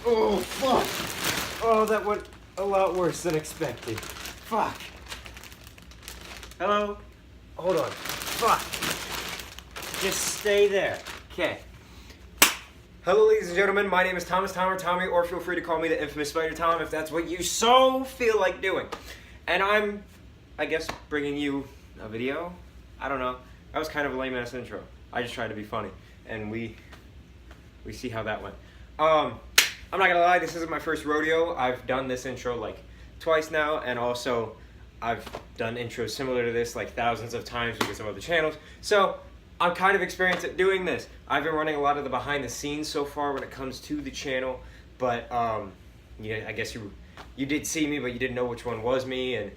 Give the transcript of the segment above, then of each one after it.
Oh, fuck. Oh, that went a lot worse than expected. Fuck. Hello? Hold on. Fuck. Just stay there. Okay. Hello, ladies and gentlemen. My name is Thomas Tommy, or feel free to call me the infamous Spider Tom if that's what you so feel like doing. And I'm, I guess, bringing you a video. I don't know. That was kind of a lame-ass intro. I just tried to be funny, and we see how that went. I'm not gonna lie, this isn't my first rodeo. I've done this intro like twice now, and also I've done intros similar to this like thousands of times with some other channels. So I'm kind of experienced at doing this. I've been running a lot of the behind the scenes so far when it comes to the channel, but yeah, I guess you did see me, but you didn't know which one was me, and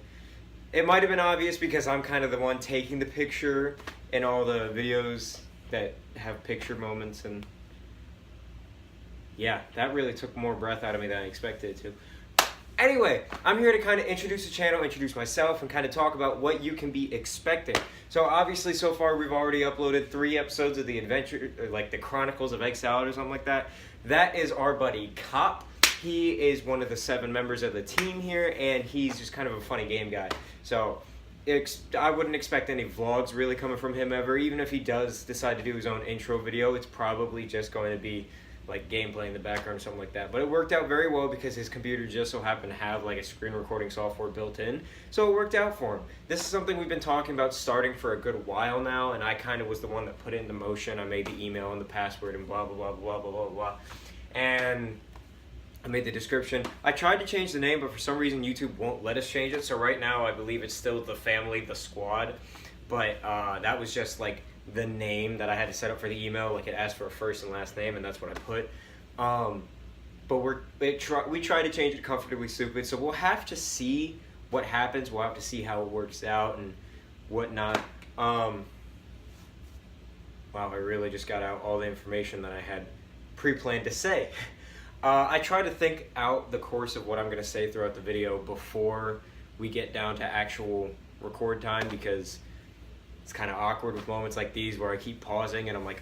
it might have been obvious because I'm kind of the one taking the picture in all the videos that have picture moments, and yeah, that really took more breath out of me than I expected it to. Anyway, I'm here to kind of introduce the channel, introduce myself, and kind of talk about what you can be expecting. So obviously, so far, we've already uploaded 3 episodes of the adventure, like the Chronicles of Egg Salad or something like that. That is our buddy Cop. He is one of the 7 members of the team here, and he's just kind of a funny game guy. So I wouldn't expect any vlogs really coming from him ever. Even if he does decide to do his own intro video, it's probably just going to be like gameplay in the background or something like that. But it worked out very well because his computer just so happened to have like a screen recording software built in. So it worked out for him. This is something we've been talking about starting for a good while now, and I kind of was the one that put it into motion. I made the email and the password and blah, blah, blah, blah, blah, blah, blah. And I made the description. I tried to change the name, but for some reason YouTube won't let us change it. So right now I believe it's still The Family, The Squad. But that was just like the name that I had to set up for the email. Like it asked for a first and last name, and that's what I put. But we try to change it Comfortably Stupid. So we'll have to see what happens. We'll have to see how it works out and whatnot. Wow, I really just got out all the information that I had pre-planned to say. I try to think out the course of what I'm going to say throughout the video before we get down to actual record time, because it's kind of awkward with moments like these where I keep pausing and I'm like,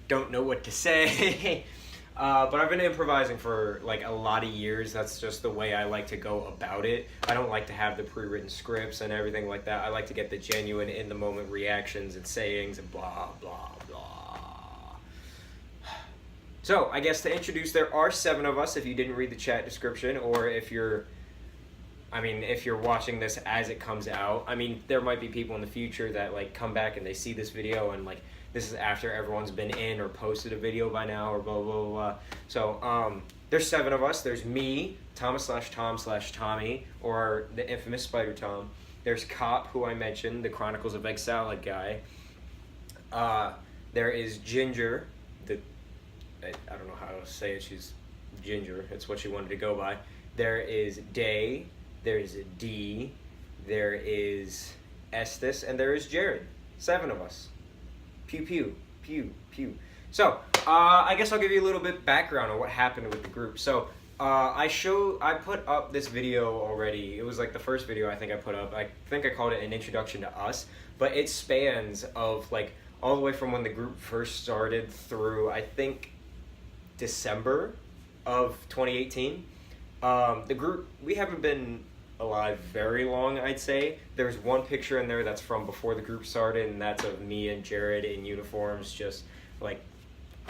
don't know what to say. But I've been improvising for like a lot of years. That's just the way I like to go about it. I don't like to have the pre-written scripts and everything like that. I like to get the genuine in-the-moment reactions and sayings and blah, blah, blah. So, I guess to introduce, there are 7 of us if you didn't read the chat description, or if you're watching this as it comes out. I mean, there might be people in the future that like come back and they see this video and like this is after everyone's been in or posted a video by now or blah, blah, blah. So, there's 7 of us. There's me, Thomas/Tom/Tommy, or the infamous Spider Tom. There's Cop, who I mentioned, the Chronicles of Egg Salad guy. There is Ginger, I don't know how to say it, she's Ginger, it's what she wanted to go by. There is Day, there's D, there is Estes, and there is Jared. 7 of us. Pew, pew, pew, pew. So, I guess I'll give you a little bit background on what happened with the group. So, I put up this video already. It was like the first video I think I put up. I think I called it an introduction to us, but it spans of like all the way from when the group first started through, I think, December of 2018. The group, we haven't been alive very long, I'd say. There's one picture in there that's from before the group started, and that's of me and Jared in uniforms, just like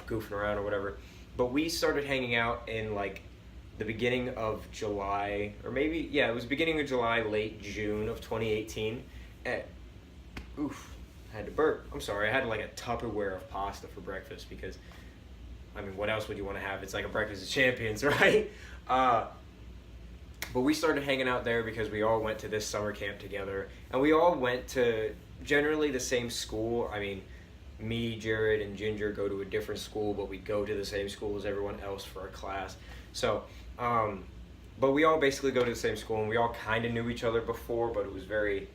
goofing around or whatever. But we started hanging out in like the beginning of July, or maybe, yeah, it was beginning of July, late June of 2018. And, oof, I had to burp. I'm sorry, I had like a Tupperware of pasta for breakfast because, I mean, what else would you want to have? It's like a breakfast of champions, right? But we started hanging out there because we all went to this summer camp together, and we all went to generally the same school. I mean, me, Jared, and Ginger go to a different school, but we go to the same school as everyone else for a class. So, but we all basically go to the same school, and we all kind of knew each other before, but it was very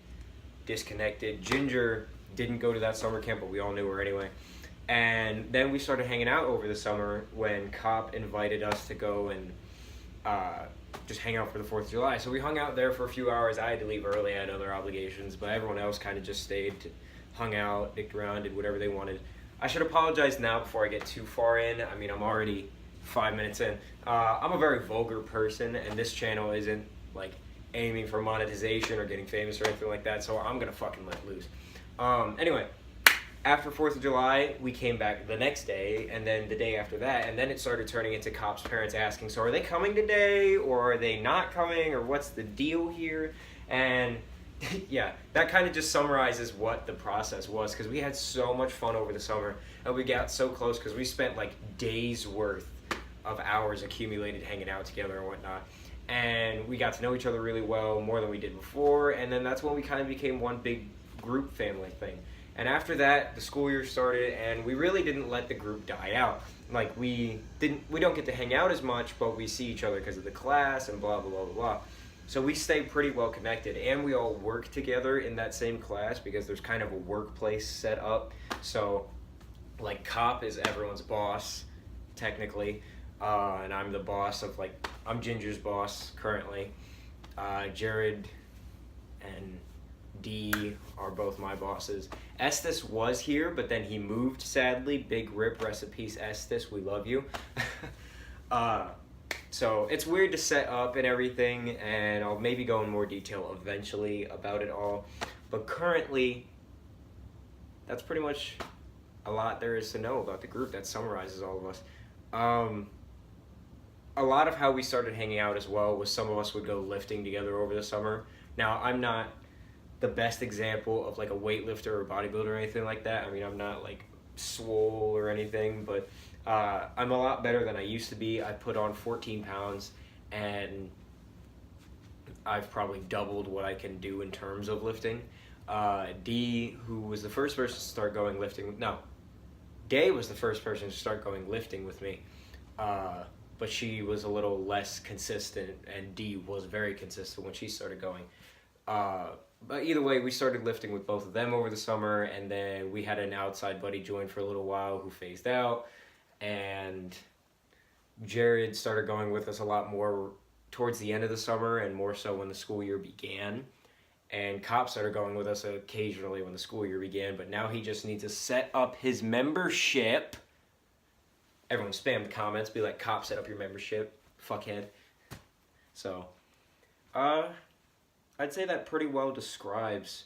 disconnected. Ginger didn't go to that summer camp, but we all knew her anyway. And then we started hanging out over the summer when Cop invited us to go and just hang out for the 4th of July. So we hung out there for a few hours. I had to leave early, I had other obligations, but everyone else kind of just stayed, hung out, dicked around, did whatever they wanted. I should apologize now before I get too far in. I mean, I'm already 5 minutes in. I'm a very vulgar person, and this channel isn't like aiming for monetization or getting famous or anything like that, so I'm gonna fucking let loose. Anyway, after 4th of July, we came back the next day, and then the day after that, and then it started turning into Cop's parents asking, so are they coming today, or are they not coming, or what's the deal here? And yeah, that kind of just summarizes what the process was, because we had so much fun over the summer, and we got so close because we spent like days worth of hours accumulated hanging out together and whatnot. And we got to know each other really well, more than we did before, and then that's when we kind of became one big group family thing. And after that, the school year started, and we really didn't let the group die out. Like, we don't get to hang out as much, but we see each other because of the class and blah, blah, blah, blah, blah. So we stay pretty well connected, and we all work together in that same class because there's kind of a workplace set up. So, like, Cop is everyone's boss, technically. And I'm the boss of, like, I'm Ginger's boss currently. Jared and D are both my bosses. Estes was here, but then he moved, sadly. Big rip, rest in peace, Estes. We love you. So it's weird to set up and everything, and I'll maybe go in more detail eventually about it all. But currently, that's pretty much a lot there is to know about the group. That summarizes all of us. A lot of how we started hanging out as well was some of us would go lifting together over the summer. Now, I'm not the best example of like a weightlifter or bodybuilder or anything like that. I mean, I'm not like swole or anything, but I'm a lot better than I used to be. I put on 14 pounds, and I've probably doubled what I can do in terms of lifting. D, who was the first person to start going lifting, no, Day was the first person to start going lifting with me. But she was a little less consistent, and D was very consistent when she started going. But either way, we started lifting with both of them over the summer, and then we had an outside buddy join for a little while who phased out, and Jared started going with us a lot more towards the end of the summer, and more so when the school year began. And Cop started going with us occasionally when the school year began, but now he just needs to set up his membership. Everyone spam the comments, be like, Cop, set up your membership, fuckhead. So, I'd say that pretty well describes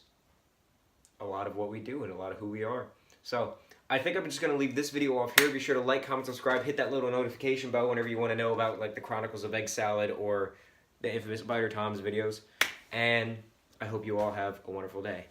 a lot of what we do and a lot of who we are. So, I think I'm just going to leave this video off here. Be sure to like, comment, subscribe, hit that little notification bell whenever you want to know about like the Chronicles of Egg Salad or the infamous Biter Tom's videos. And I hope you all have a wonderful day.